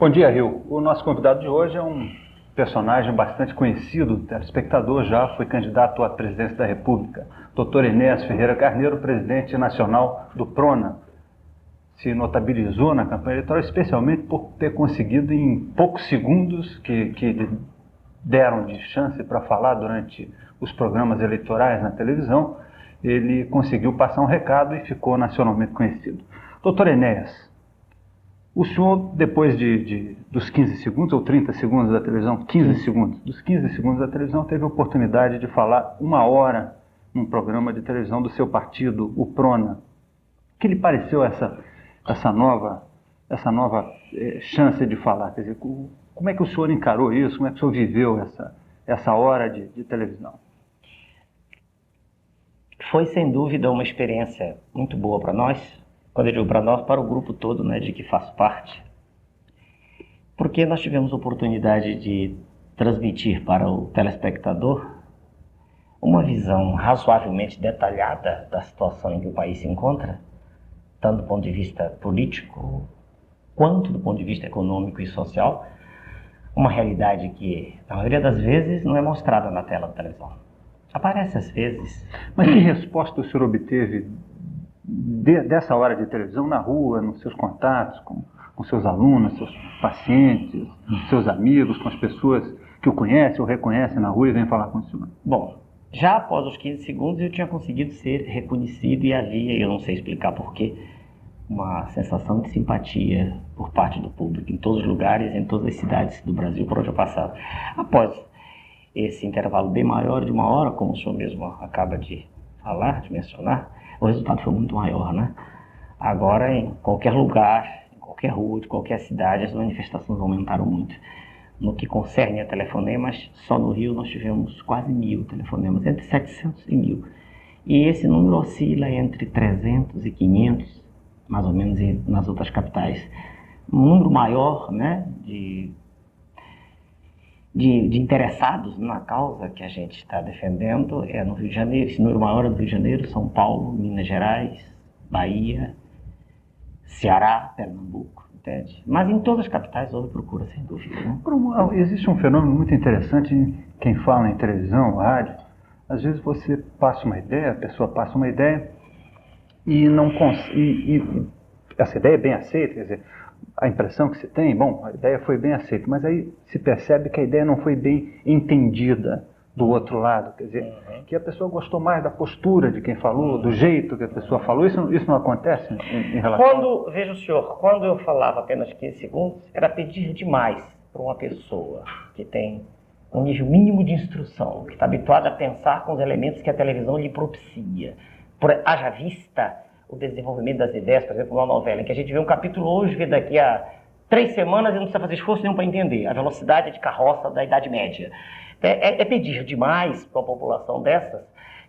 Bom dia, Rio. O nosso convidado de hoje é um personagem bastante conhecido, telespectador já, foi candidato à presidência da República. Dr. Enéas Ferreira Carneiro, presidente nacional do PRONA. Se notabilizou na campanha eleitoral, especialmente por ter conseguido, em poucos segundos que deram de chance para falar durante os programas eleitorais na televisão, ele conseguiu passar um recado e ficou nacionalmente conhecido. Doutor Enéas, o senhor, depois dos 15 segundos ou 30 segundos da televisão, 15 segundos, dos 15 segundos da televisão, teve a oportunidade de falar 1 hora num programa de televisão do seu partido, o PRONA. O que lhe pareceu essa nova chance de falar? Quer dizer, como é que o senhor encarou isso? Como é que o senhor viveu essa hora de televisão? Foi, sem dúvida, uma experiência muito boa para nós. Quando eu digo para nós, para o grupo todo, né, de que faço parte. Porque nós tivemos a oportunidade de transmitir para o telespectador uma visão razoavelmente detalhada da situação em que o país se encontra, tanto do ponto de vista político, quanto do ponto de vista econômico e social. Uma realidade que, na maioria das vezes, não é mostrada na tela da televisão. Aparece às vezes. Mas que resposta o senhor obteve dessa hora de televisão na rua, nos seus contatos com seus alunos, seus pacientes, seus amigos, com as pessoas que o conhecem ou reconhecem na rua e vêm falar com o senhor? Bom, já após os 15 segundos eu tinha conseguido ser reconhecido e havia, eu não sei explicar porquê, uma sensação de simpatia por parte do público em todos os lugares, em todas as cidades do Brasil por onde eu passava. Após esse intervalo bem maior de 1 hora, como o senhor mesmo acaba de falar, de mencionar, o resultado foi muito maior, né? Agora, em qualquer lugar, em qualquer rua, de qualquer cidade, as manifestações aumentaram muito. No que concerne a telefonemas, só no Rio nós tivemos quase 1.000 telefonemas, entre 700 e 1.000. E esse número oscila entre 300 e 500, mais ou menos, nas outras capitais. Um número maior, né, de interessados na causa que a gente está defendendo é no Rio de Janeiro. Esse número maior é no Rio de Janeiro, São Paulo, Minas Gerais, Bahia, Ceará, Pernambuco, entende? Mas em todas as capitais houve procura, sem dúvida, né? Existe um fenômeno muito interessante em quem fala em televisão, rádio. Às vezes você passa uma ideia, a pessoa passa uma ideia e não consegue. Essa ideia é bem aceita, quer dizer, a impressão que se tem, bom, a ideia foi bem aceita, mas aí se percebe que a ideia não foi bem entendida do outro lado, quer dizer, que a pessoa gostou mais da postura de quem falou, do jeito que a pessoa falou. Isso não acontece em relação... Veja o senhor, quando eu falava apenas 15 segundos, era pedir demais para uma pessoa que tem um nível mínimo de instrução, que está habituada a pensar com os elementos que a televisão lhe propicia. Haja vista o desenvolvimento das ideias, por exemplo, uma novela em que a gente vê um capítulo hoje, vê daqui a 3 semanas e não precisa fazer esforço nenhum para entender a velocidade de carroça da Idade Média. É pedir demais para uma população dessas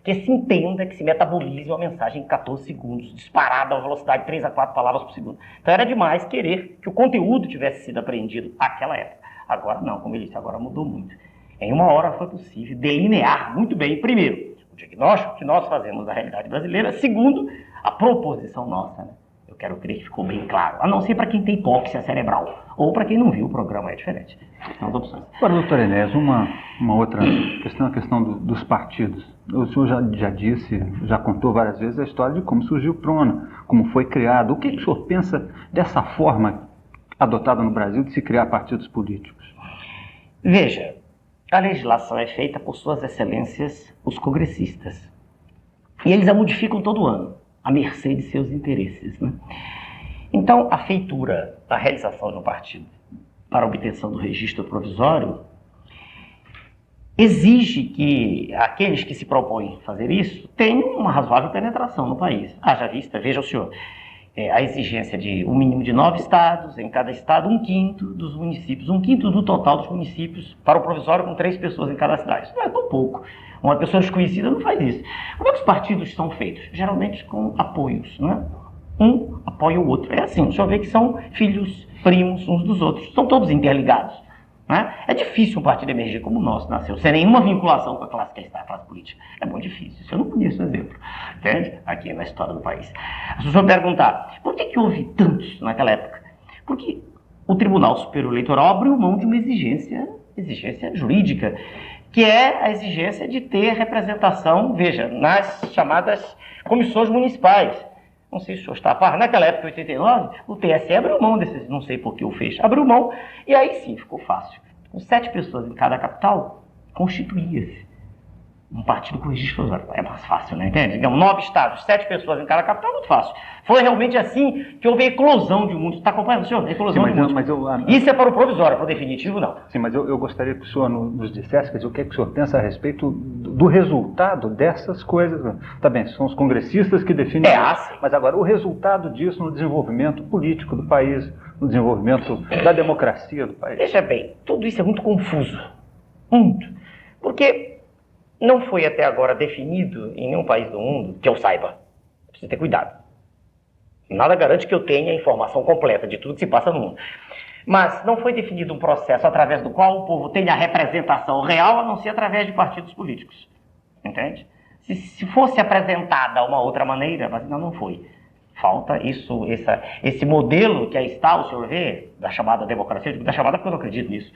que se entenda, que se metabolize uma mensagem em 14 segundos, disparada a uma velocidade de 3 a 4 palavras por segundo. Então era demais querer que o conteúdo tivesse sido apreendido naquela época. Agora não, como ele disse, agora mudou muito. Em 1 hora foi possível delinear muito bem, primeiro, o diagnóstico que nós fazemos da realidade brasileira, segundo, a proposição nossa, né? Eu quero crer que ficou bem claro, a não ser para quem tem hipóxia cerebral, ou para quem não viu o programa, é diferente. São as opções. Agora, doutor Enéas, uma outra questão, a questão dos partidos. O senhor já disse, já contou várias vezes a história de como surgiu o PRONA, como foi criado. O que o senhor pensa dessa forma adotada no Brasil de se criar partidos políticos? Veja, a legislação é feita por suas excelências, os congressistas. E eles a modificam todo ano, à mercê de seus interesses, né? Então, a feitura da realização de um partido para a obtenção do registro provisório exige que aqueles que se propõem fazer isso tenham uma razoável penetração no país. Haja vista, veja o senhor, a exigência de um mínimo de 9 estados, em cada estado 1/5 dos municípios, 1/5 do total dos municípios para o provisório com 3 pessoas em cada cidade. Isso não é tão pouco. Uma pessoa desconhecida não faz isso. Como é que os partidos são feitos? Geralmente com apoios, né? Um apoia o outro. É assim, o senhor vê que são filhos, primos uns dos outros. São todos interligados, né? É difícil um partido emergir como o nosso nasceu, sem nenhuma vinculação com a classe que está, a classe política. É muito difícil. Isso eu não conheço exemplo, entende? Aqui na história do país. Se o senhor perguntar, por que houve tantos naquela época? Porque o Tribunal Superior Eleitoral abriu mão de uma exigência jurídica, que é a exigência de ter representação, veja, nas chamadas comissões municipais. Não sei se o senhor está a par, naquela época, em 89, o TSE abriu mão desses, não sei por que o fez, abriu mão, e aí sim, ficou fácil. Com 7 pessoas em cada capital, constituía-se um partido com registro eleitoral. É mais fácil, né? Entende? Digamos, 9 estados, 7 pessoas em cada capital, muito fácil. Foi realmente assim que houve a eclosão de um mundo. Está acompanhando, senhor? A eclosão de um mundo. Isso é para o provisório, para o definitivo, não. Sim, mas eu gostaria que o senhor nos dissesse, quer dizer, o que é que o senhor pensa a respeito do resultado dessas coisas. Tá bem, são os congressistas que definem isso, mas agora o resultado disso no desenvolvimento político do país, no desenvolvimento da democracia do país. Veja bem, tudo isso é muito confuso. Muito. Porque não foi até agora definido em nenhum país do mundo, que eu saiba. Precisa ter cuidado. Nada garante que eu tenha a informação completa de tudo que se passa no mundo. Mas não foi definido um processo através do qual o povo tenha a representação real, a não ser através de partidos políticos. Entende? Se fosse apresentada uma outra maneira, mas ainda não foi. Falta esse modelo que aí está, o senhor vê, da chamada democracia. Eu digo da chamada porque eu não acredito nisso.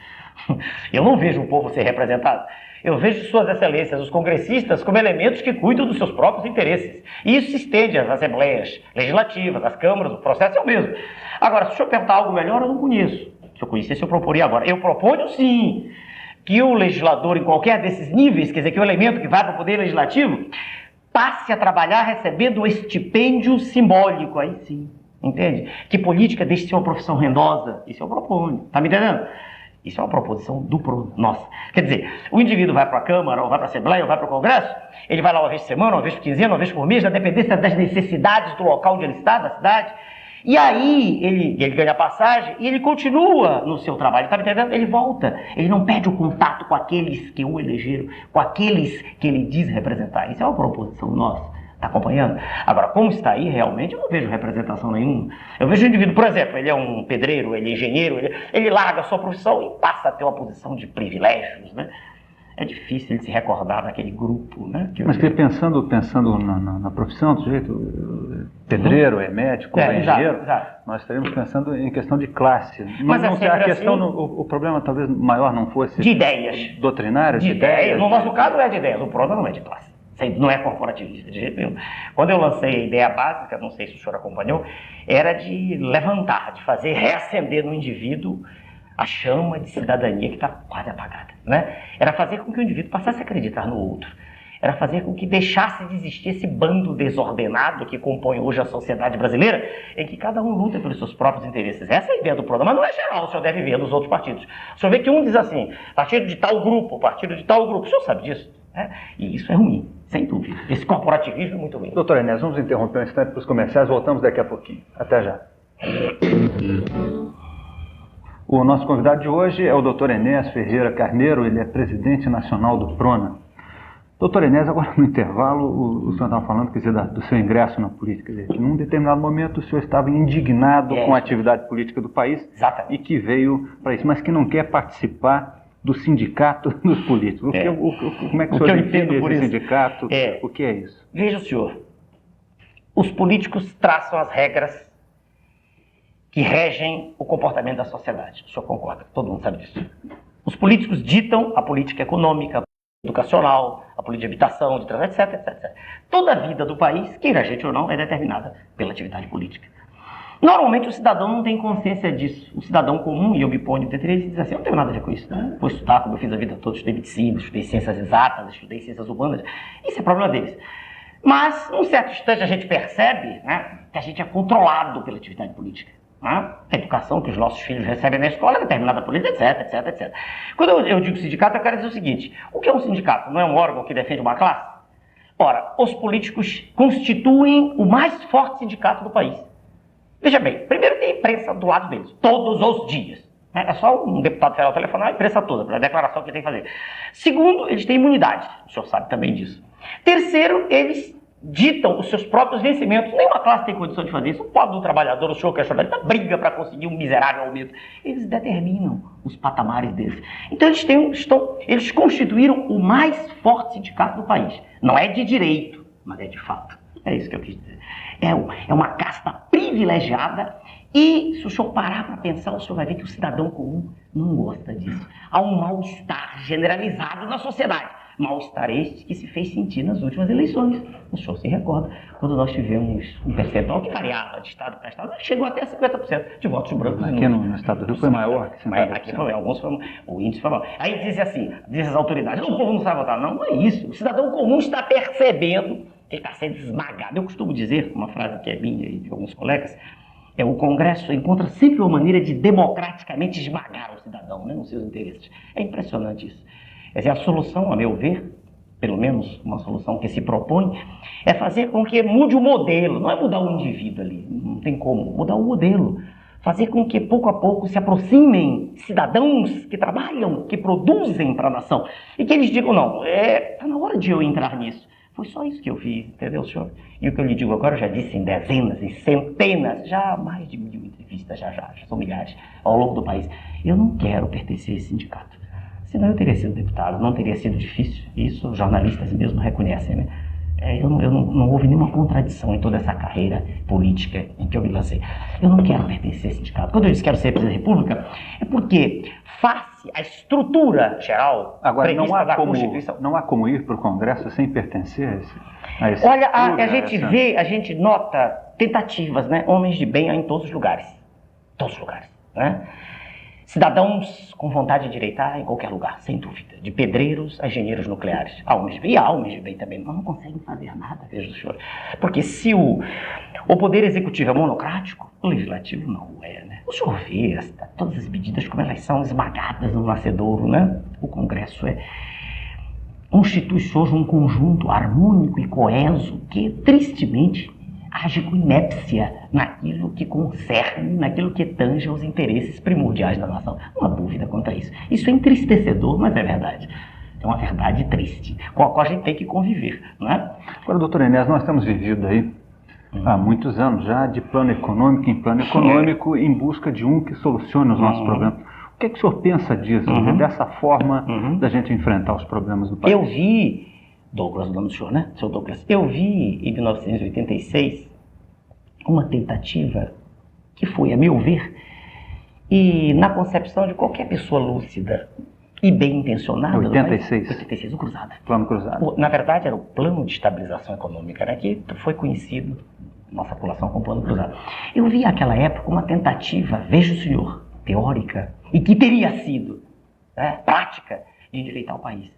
Eu não vejo o povo ser representado. Eu vejo suas excelências, os congressistas, como elementos que cuidam dos seus próprios interesses. E isso se estende às assembleias legislativas, às câmaras, o processo é o mesmo. Agora, se o senhor perguntar algo melhor, eu não conheço. Se eu conhecesse, eu proporia agora. Eu proponho, sim, que o legislador, em qualquer desses níveis, quer dizer, que o elemento que vai para o poder legislativo, passe a trabalhar recebendo um estipêndio simbólico, aí sim, entende? Que política deixe de ser uma profissão rendosa, isso eu proponho, tá me entendendo? Isso é uma proposição do PRONA, nossa. Quer dizer, o indivíduo vai para a Câmara, ou vai para a Assembleia, ou vai para o Congresso, ele vai lá uma vez por semana, uma vez por quinzena, uma vez por mês, na dependência das necessidades do local onde ele está, da cidade, e aí ele ganha passagem e ele continua no seu trabalho, tá me entendendo? Ele volta, ele não perde o contato com aqueles que o elegeram, com aqueles que ele diz representar. Isso é uma proposição nossa, tá acompanhando? Agora, como está aí, realmente, eu não vejo representação nenhuma. Eu vejo um indivíduo, por exemplo, ele é um pedreiro, ele é engenheiro, ele larga a sua profissão e passa a ter uma posição de privilégios, né? É difícil ele se recordar daquele grupo, né? Mas pensando na profissão do sujeito, pedreiro, é médico, é engenheiro, exato. Nós estaríamos pensando em questão de classe. Mas não a questão, assim, o problema talvez maior não fosse de ideias. Doutrinárias, de ideias. No nosso caso é de ideias, o problema não é de classe. Não é corporativista, de jeito nenhum. Quando eu lancei a ideia básica, não sei se o senhor acompanhou, era de levantar, de fazer reacender no indivíduo a chama de cidadania que está quase apagada, né? Era fazer com que o indivíduo passasse a acreditar no outro. Era fazer com que deixasse de existir esse bando desordenado que compõe hoje a sociedade brasileira, em que cada um luta pelos seus próprios interesses. Essa é a ideia do programa, mas não é geral, o senhor deve ver nos outros partidos. O senhor vê que um diz assim, partido de tal grupo, partido de tal grupo. O senhor sabe disso, né? E isso é ruim, sem dúvida. Esse corporativismo é muito ruim. Doutor Enéas, vamos interromper um instante para os comerciais, voltamos daqui a pouquinho. Até já. O nosso convidado de hoje é o Dr. Enéas Ferreira Carneiro, ele é presidente nacional do PRONA. Doutor Enéas, agora no intervalo, o senhor estava falando, quer dizer, do seu ingresso na política, quer dizer, que num determinado momento o senhor estava indignado com a atividade política do país. Exatamente. E que veio para isso, mas que não quer participar do sindicato dos políticos. Como é que o senhor entende esse sindicato? O que é isso? Veja o senhor, os políticos traçam as regras que regem o comportamento da sociedade. O senhor concorda? Todo mundo sabe disso. Os políticos ditam a política econômica, a política educacional, a política de habitação, de transporte, etc. Toda a vida do país, queira a gente ou não, é determinada pela atividade política. Normalmente o cidadão não tem consciência disso. O cidadão comum, e eu me ponho entre eles, diz assim, eu não tenho nada a ver com isso. Né? Vou estudar como eu fiz a vida toda, estudei medicina, estudei ciências exatas, estudei ciências humanas. Isso é problema deles. Mas, num certo instante, a gente percebe, né, que a gente é controlado pela atividade política. A educação que os nossos filhos recebem na escola é determinada por eles, etc. Quando eu digo sindicato, eu quero dizer o seguinte, o que é um sindicato? Não é um órgão que defende uma classe? Ora, os políticos constituem o mais forte sindicato do país. Veja bem, primeiro tem a imprensa do lado deles, todos os dias. É só um deputado federal telefonar a imprensa toda, para a declaração que tem que fazer. Segundo, eles têm imunidade, o senhor sabe também disso. Terceiro, eles ditam os seus próprios vencimentos. Nenhuma classe tem condição de fazer isso. O pobre do trabalhador, o senhor questionário, ele briga para conseguir um miserável aumento. Eles determinam os patamares deles. Então eles constituíram o mais forte sindicato do país. Não é de direito, mas é de fato. É isso que eu quis dizer. É uma casta privilegiada E se o senhor parar para pensar, o senhor vai ver que o cidadão comum não gosta disso. Há um mal-estar generalizado na sociedade. Mal-estar este que se fez sentir nas últimas eleições. O senhor se recorda, quando nós tivemos um percentual que variava de estado para estado, chegou até 50% de votos brancos. Aqui no estado do Rio foi maior. Mas aqui foi, alguns foi, o índice foi maior. Aí dizem assim, dizem as autoridades, o povo não sabe votar. Não, não é isso. O cidadão comum está percebendo que ele está sendo esmagado. Eu costumo dizer, uma frase que é minha e de alguns colegas, o Congresso encontra sempre uma maneira de democraticamente esmagar o cidadão, né, nos seus interesses. É impressionante isso. Quer dizer, a solução, a meu ver, pelo menos uma solução que se propõe, é fazer com que mude o modelo. Não é mudar o indivíduo ali, não tem como, mudar o modelo. Fazer com que pouco a pouco se aproximem cidadãos que trabalham, que produzem para a nação. E que eles digam, não, está na hora de eu entrar nisso. Foi só isso que eu fiz, entendeu, senhor? E o que eu lhe digo agora, eu já disse em dezenas, em centenas, já mais de 1000 entrevistas, já são milhares, ao longo do país. Eu não quero pertencer a esse sindicato. Senão eu teria sido deputado, não teria sido difícil. Isso os jornalistas mesmo reconhecem, né? Não houve nenhuma contradição em toda essa carreira política em que eu me lancei. Eu não quero pertencer a esse sindicato. Quando eu disse que quero ser presidente da República, é porque face à estrutura geral prevista da Constituição... Não há como ir para o Congresso sem pertencer a esse... Olha, a gente nota tentativas, né? Homens de bem há em todos os lugares. Todos os lugares, né? Cidadãos com vontade de direitar em qualquer lugar, sem dúvida. De pedreiros a engenheiros nucleares. Há homens de bem e há homens de bem também. Mas não conseguem fazer nada, veja o senhor. Porque se o poder executivo é monocrático, o legislativo não é, né? O senhor vê todas as medidas como elas são esmagadas no nascedouro, né? O Congresso constitui hoje um conjunto harmônico e coeso que, tristemente, age com inépcia naquilo que concerne, naquilo que tange aos interesses primordiais da nação. Não há dúvida quanto a isso. Isso é entristecedor, mas é verdade. É uma verdade triste, com a qual a gente tem que conviver, não é? Agora, doutor Enéas, nós temos vivido aí há muitos anos já de plano econômico em plano econômico em busca de um que solucione os nossos problemas. O que é que o senhor pensa disso, dessa forma da gente enfrentar os problemas do país? Eu vi... Douglas, o nome do senhor, né? Seu Douglas. Eu vi, em 1986, uma tentativa que foi, a meu ver, e na concepção de qualquer pessoa lúcida e bem intencionada... 86? 86, o Cruzado. Plano Cruzado. Na verdade, era o Plano de Estabilização Econômica, né? Que foi conhecido, nossa população, como Plano Cruzado. Eu vi naquela época uma tentativa, veja o senhor, teórica, e que teria sido prática, de endireitar o país.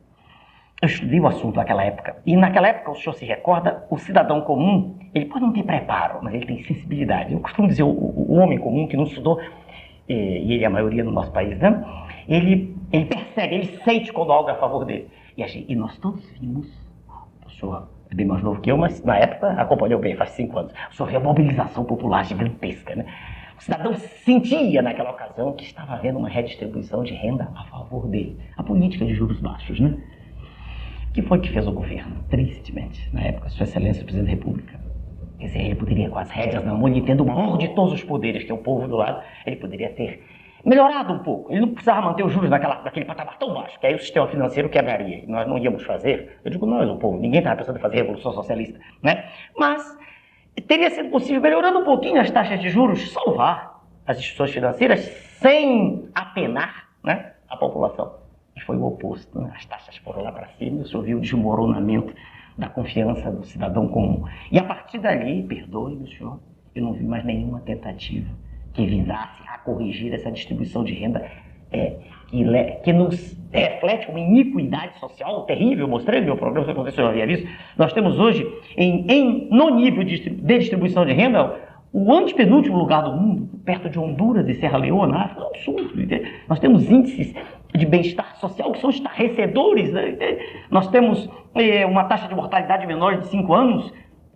Eu estudei o assunto naquela época, e naquela época, o senhor se recorda, o cidadão comum, ele pode não ter preparo, mas ele tem sensibilidade. Eu costumo dizer, o homem comum que não estudou, e ele é a maioria no nosso país, né? Ele percebe, ele sente quando algo é a favor dele. E nós todos vimos, o senhor é bem mais novo que eu, mas na época acompanhou bem, faz 5 anos, o senhor viu a mobilização popular gigantesca, né? O cidadão sentia naquela ocasião que estava havendo uma redistribuição de renda a favor dele. A política de juros baixos, né? O que foi que fez o governo? Tristemente, na época, Sua Excelência, o Presidente da República. Quer dizer, ele poderia, com as rédeas na mão, ele tendo o maior de todos os poderes, que é o povo do lado, ele poderia ter melhorado um pouco. Ele não precisava manter os juros naquele patamar tão baixo, que aí o sistema financeiro quebraria. E nós não íamos fazer, eu digo nós, o povo, ninguém estava pensando em fazer revolução socialista, né? Mas teria sido possível, melhorando um pouquinho as taxas de juros, salvar as instituições financeiras sem apenar, né, a população. E foi o oposto, né? As taxas foram lá para cima, o senhor viu o desmoronamento da confiança do cidadão comum. E a partir dali, perdoe-me, senhor, eu não vi mais nenhuma tentativa que visasse a corrigir essa distribuição de renda que nos reflete uma iniquidade social terrível. Eu mostrei no meu programa, se você já havia visto. Nós temos hoje, no nível de distribuição de renda, o antepenúltimo lugar do mundo, perto de Honduras e Serra Leoa, África, é um absurdo. Entende? Nós temos índices de bem-estar social que são estarrecedores, né? Nós temos uma taxa de mortalidade menor de 5 anos,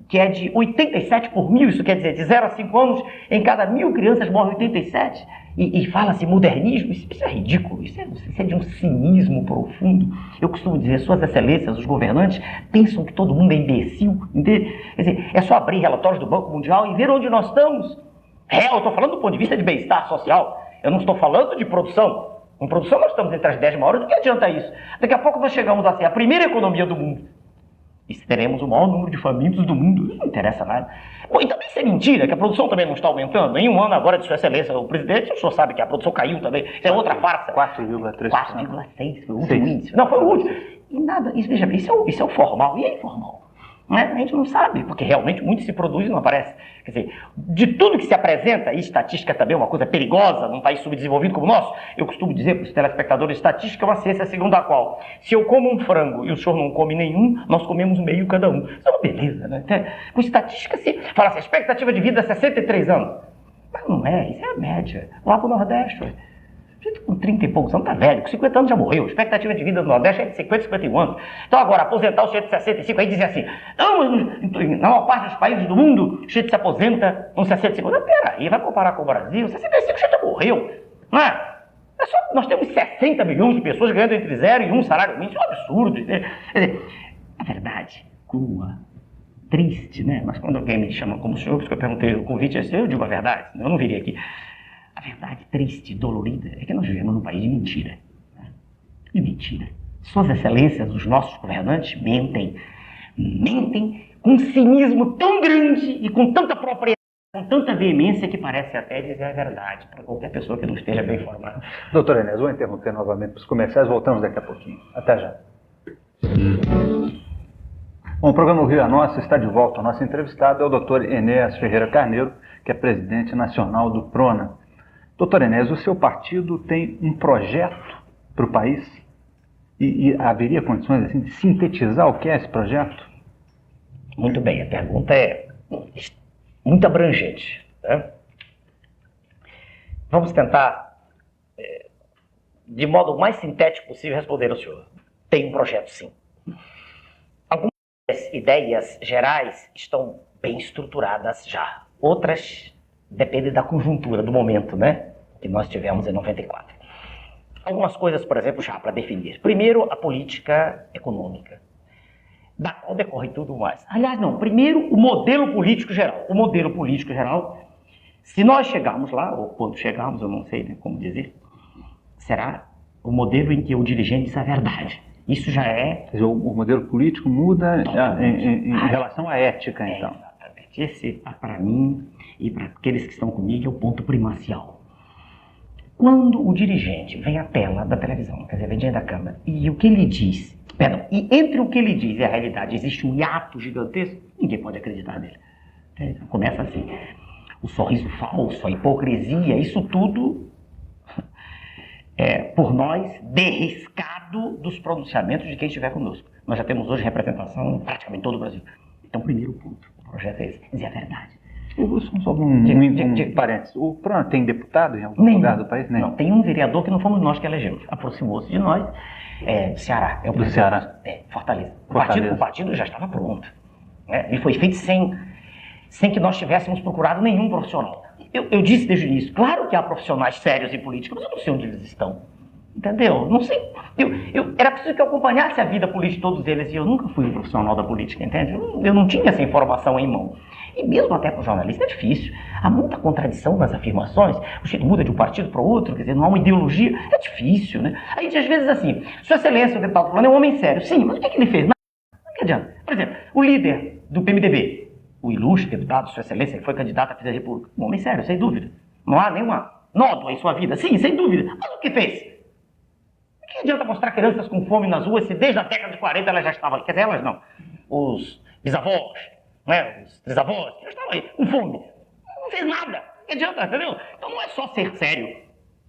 que é de 87 por mil, isso quer dizer, de 0 a 5 anos, em cada 1000 crianças morrem 87, e fala-se modernismo, isso é ridículo, isso é de um cinismo profundo. Eu costumo dizer, Suas Excelências, os governantes, pensam que todo mundo é imbecil, entende? Quer dizer, é só abrir relatórios do Banco Mundial e ver onde nós estamos. Eu estou falando do ponto de vista de bem-estar social, eu não estou falando de produção. Em produção nós estamos entre as 10 maiores, do que adianta isso? Daqui a pouco nós chegamos a ser a primeira economia do mundo. E se teremos o maior número de famintos do mundo, não interessa nada. Bom, e também isso é mentira, que a produção também não está aumentando. Em um ano agora de Sua Excelência, o presidente, o senhor sabe que a produção caiu também. Isso é outra farsa. 4,3%. 4,6% foi o último índice. Não, foi o último. E nada, isso, veja bem, isso é o formal. E é informal? Né? A gente não sabe, porque realmente muito se produz e não aparece. Quer dizer, de tudo que se apresenta, e estatística também é uma coisa perigosa num país subdesenvolvido como o nosso, eu costumo dizer para os telespectadores, estatística é uma ciência segundo a qual, se eu como um frango e o senhor não come nenhum, nós comemos meio cada um. Isso é uma beleza, né? Com estatística se fala assim, a expectativa de vida é 63 anos. Mas não é, isso é a média. Lá pro Nordeste, ué. Gente com 30 e poucos anos tá velho, com 50 anos já morreu. A expectativa de vida do Nordeste é de 50, 51 anos. Então agora, aposentar o sujeito de 65, aí dizer assim, não, na maior parte dos países do mundo, o sujeito se aposenta com 65 anos. Peraí, vai comparar com o Brasil, 65 o sujeito morreu. Não é? É só, nós temos 60 milhões de pessoas ganhando entre 0 e 1 salário mínimo, isso é um absurdo. Né? Quer dizer, a verdade, crua, triste, né? Mas quando alguém me chama como senhor, porque eu perguntei o convite, eu digo a verdade, senão eu não viria aqui. A verdade triste, dolorida, é que nós vivemos num país de mentira. Né? De mentira. Suas excelências, os nossos governantes, mentem com um cinismo tão grande e com tanta propriedade, com tanta veemência que parece até dizer a verdade para qualquer pessoa que não esteja bem informada. Doutor Enéas, vou interromper novamente para os comerciais, voltamos daqui a pouquinho. Até já. Bom, o programa O Rio é Nosso está de volta. O nosso entrevistado é o doutor Enéas Ferreira Carneiro, que é presidente nacional do PRONA. Doutor Enéas, o seu partido tem um projeto para o país? E haveria condições assim, de sintetizar o que é esse projeto? Muito bem, a pergunta é muito abrangente. Né? Vamos tentar, de modo mais sintético possível, responder ao senhor. Tem um projeto, sim. Algumas ideias gerais estão bem estruturadas já. Outras dependem da conjuntura, do momento, né? Que nós tivemos em 94. Algumas coisas, por exemplo, já para definir. Primeiro, a política econômica, da qual decorre tudo mais. Aliás, não. Primeiro, o modelo político geral. O modelo político geral, se nós chegarmos lá, ou quando chegarmos, eu não sei, né, como dizer, será o modelo em que o dirigente diz a verdade. Isso já é... Quer dizer, o modelo político muda em relação à ética, então. Exatamente. Esse, para mim e para aqueles que estão comigo, é o ponto primacial. Quando o dirigente vem à tela da televisão, quer dizer, vem diante da câmera, e o que ele diz, e entre o que ele diz e a realidade existe um hiato gigantesco, ninguém pode acreditar nele. Começa assim, o sorriso falso, a hipocrisia, isso tudo é, por nós, derriscado dos pronunciamentos de quem estiver conosco. Nós já temos hoje representação em praticamente todo o Brasil. Então, primeiro ponto, o projeto é esse, dizer a verdade. Só um parênteses. O PRONA tem deputado em algum lugar do país? Não, tem um vereador que não fomos nós que elegemos. Aproximou-se de nós, do Ceará. É o do Ceará? Fortaleza. O partido já estava pronto. Né? E foi feito sem que nós tivéssemos procurado nenhum profissional. Eu disse desde o início, claro que há profissionais sérios e políticos, mas eu não sei onde eles estão. Entendeu? Não sei. Era preciso que eu acompanhasse a vida política de todos eles, e eu nunca fui um profissional da política, entende? Eu não tinha essa informação em mão. E mesmo até para o jornalista é difícil. Há muita contradição nas afirmações. O jeito muda de um partido para o outro, quer dizer, não há uma ideologia. É difícil, né? A gente às vezes assim, Sua Excelência, o deputado fulano é um homem sério. Sim, mas o que é que ele fez? Não que adianta. Por exemplo, o líder do PMDB, o ilustre deputado, Sua Excelência, que foi candidato à presidência da República, um homem sério, sem dúvida. Não há nenhuma nódoa em sua vida. Sim, sem dúvida. Mas o que fez? O que adianta mostrar crianças com fome nas ruas se desde a década de 40 elas já estavam aí? Quer dizer, elas não. Os bisavós, né, os trisavós, já estavam aí com fome. Não fez nada. Que adianta, entendeu? Então não é só ser sério.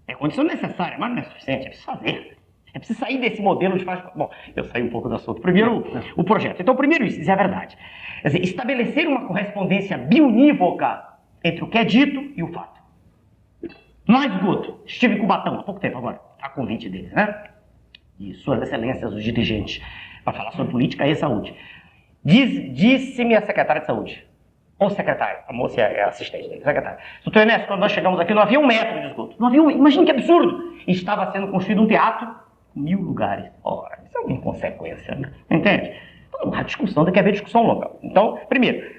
É condição necessária, mas não é suficiente. É preciso fazer. É preciso sair desse modelo de faz... Bom, eu saí um pouco do assunto. Primeiro, o projeto. Então, primeiro isso, dizer a verdade. Quer dizer, estabelecer uma correspondência bionívoca entre o que é dito e o fato. Não há esgoto. Estive em Cubatão há pouco tempo agora, a convite deles, né? E Suas Excelências, os dirigentes, para falar sobre política e saúde. Disse-me a secretária de saúde, ou secretária, a moça é assistente dele, secretária. Doutor Ernesto, quando nós chegamos aqui, não havia 1 metro de esgoto. Não havia imagina que absurdo. Estava sendo construído um teatro com 1000 lugares. Ora, isso é uma inconsequência, né? Entende? Então não há discussão, tem que haver discussão longa. Então, primeiro,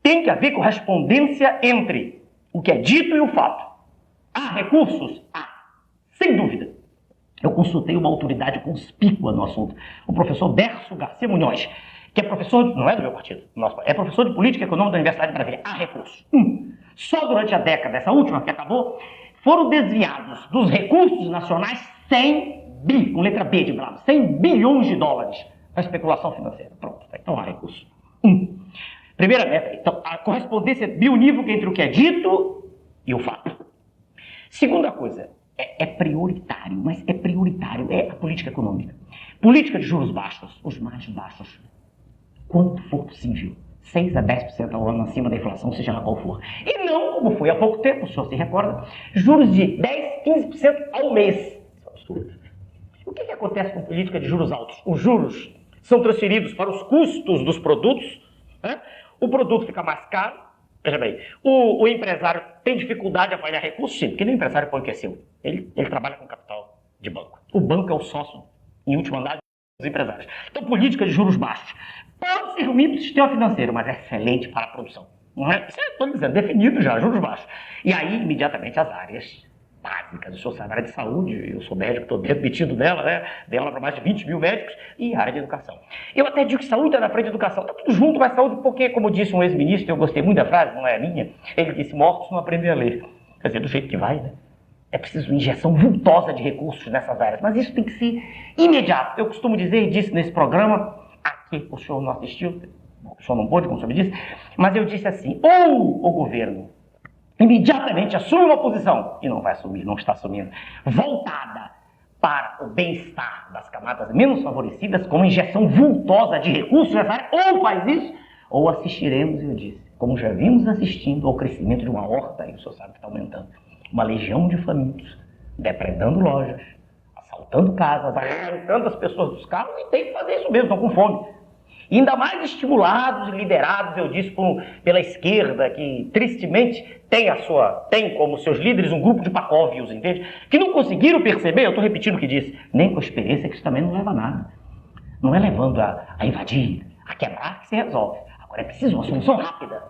tem que haver correspondência entre o que é dito e o fato. Há recursos? Há. Sem dúvida. Eu consultei uma autoridade conspícua no assunto, o professor Derso Garcia Munhoz, que é professor, não é do meu partido, é professor de política econômica da Universidade de Brasília. Há recursos. Só durante a década, essa última que acabou, foram desviados dos recursos nacionais 100 bi, com letra B de bravo, 100 bilhões de dólares para especulação financeira. Pronto, então há recursos. Primeira meta, então, a correspondência bionívoca entre o que é dito e o fato. Segunda coisa, é prioritário, mas é prioritário, é a política econômica. Política de juros baixos, os mais baixos, quanto for possível, 6 a 10% ao ano acima da inflação, seja lá qual for. E não, como foi há pouco tempo, o senhor se recorda, juros de 10, 15% ao mês. Isso é um absurdo. O que acontece com política de juros altos? Os juros são transferidos para os custos dos produtos, né? O produto fica mais caro. Veja bem, o empresário tem dificuldade de apanhar recursos, sim, porque nem o empresário põe o que é seu. Ele trabalha com capital de banco. O banco é o sócio, em última análise, dos empresários. Então, política de juros baixos pode ser ruim para o sistema financeiro, mas é excelente para a produção. Não é? Isso estou dizendo, definido já, juros baixos. E aí, imediatamente, as áreas básicas. O senhor sabe, a área de saúde, eu sou médico, estou metido nela, né? Dei aula para mais de 20 mil médicos, e a área de educação. Eu até digo que saúde está na frente de educação, está tudo junto, mas saúde, porque, como disse um ex-ministro, eu gostei muito da frase, não é a minha, ele disse, mortos não aprendem a ler. Quer dizer, do jeito que vai, né? É preciso injeção vultosa de recursos nessas áreas, mas isso tem que ser imediato. Eu costumo dizer, e disse nesse programa, aqui o senhor não assistiu, o senhor não pôde, como o senhor me disse, mas eu disse assim, ou o governo imediatamente assume uma posição, e não vai assumir, não está assumindo, voltada para o bem-estar das camadas menos favorecidas, com uma injeção vultosa de recursos nessa área, ou faz isso, ou assistiremos, eu disse, como já vimos assistindo ao crescimento de uma horta, e o senhor sabe que está aumentando, uma legião de famintos, depredando lojas, assaltando casas, arrancando as pessoas dos carros, e tem que fazer isso mesmo, estão com fome. E ainda mais estimulados e liderados, eu disse, pela esquerda, que tristemente tem como seus líderes um grupo de pacóvios, entende? Que não conseguiram perceber, eu estou repetindo o que disse, nem com a experiência, que isso também não leva a nada. Não é levando a invadir, a quebrar, que se resolve. Agora é preciso uma solução rápida,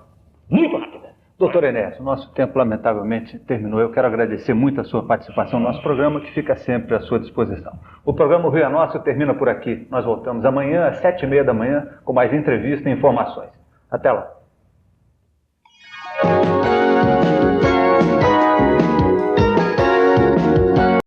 muito rápida. Doutor Enéas, o nosso tempo lamentavelmente terminou. Eu quero agradecer muito a sua participação no nosso programa, que fica sempre à sua disposição. O programa O Rio é Nosso termina por aqui. Nós voltamos amanhã às 7h30 da manhã com mais entrevista e informações. Até lá.